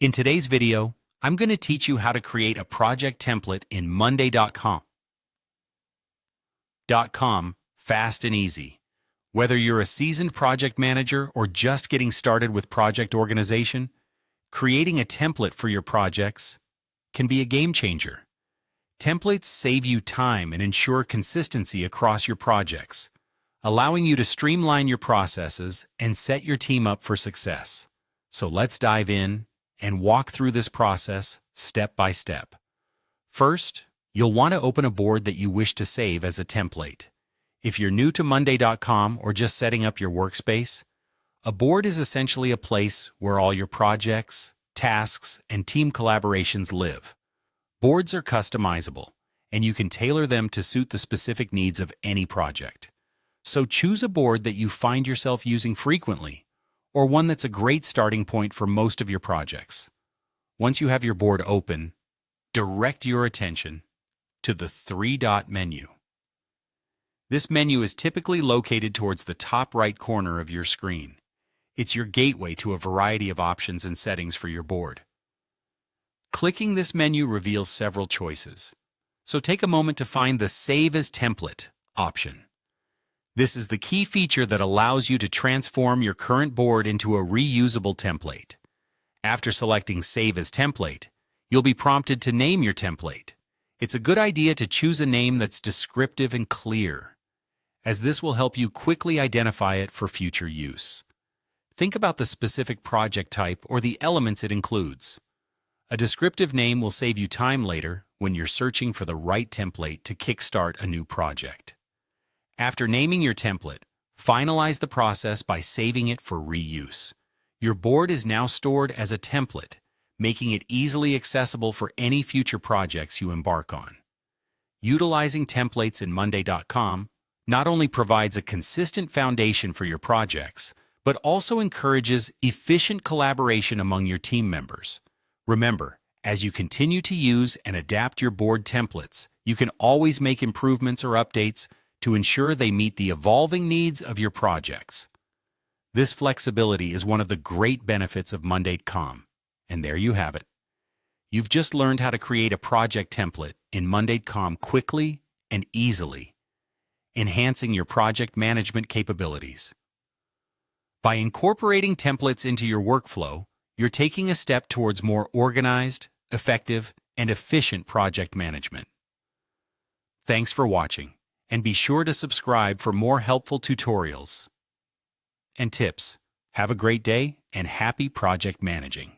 In today's video, I'm going to teach you how to create a project template in Monday.com. Fast and easy. Whether you're a seasoned project manager or just getting started with project organization, creating a template for your projects can be a game changer. Templates save you time and ensure consistency across your projects, allowing you to streamline your processes and set your team up for success. So let's dive in and walk through this process step by step. First, you'll want to open a board that you wish to save as a template. If you're new to Monday.com or just setting up your workspace, a board is essentially a place where all your projects, tasks, and team collaborations live. Boards are customizable, and you can tailor them to suit the specific needs of any project. So choose a board that you find yourself using frequently, or one that's a great starting point for most of your projects. Once you have your board open, direct your attention to the three-dot menu. This menu is typically located towards the top right corner of your screen. It's your gateway to a variety of options and settings for your board. Clicking this menu reveals several choices, so take a moment to find the Save as Template option. This is the key feature that allows you to transform your current board into a reusable template. After selecting Save as Template, you'll be prompted to name your template. It's a good idea to choose a name that's descriptive and clear, as this will help you quickly identify it for future use. Think about the specific project type or the elements it includes. A descriptive name will save you time later when you're searching for the right template to kickstart a new project. After naming your template, finalize the process by saving it for reuse. Your board is now stored as a template, making it easily accessible for any future projects you embark on. Utilizing templates in Monday.com not only provides a consistent foundation for your projects, but also encourages efficient collaboration among your team members. Remember, as you continue to use and adapt your board templates, you can always make improvements or updates to ensure they meet the evolving needs of your projects. This flexibility is one of the great benefits of Monday.com, and there you have it. You've just learned how to create a project template in Monday.com quickly and easily, enhancing your project management capabilities. By incorporating templates into your workflow, you're taking a step towards more organized, effective, and efficient project management. Thanks for watching, and be sure to subscribe for more helpful tutorials and tips. Have a great day and happy project managing.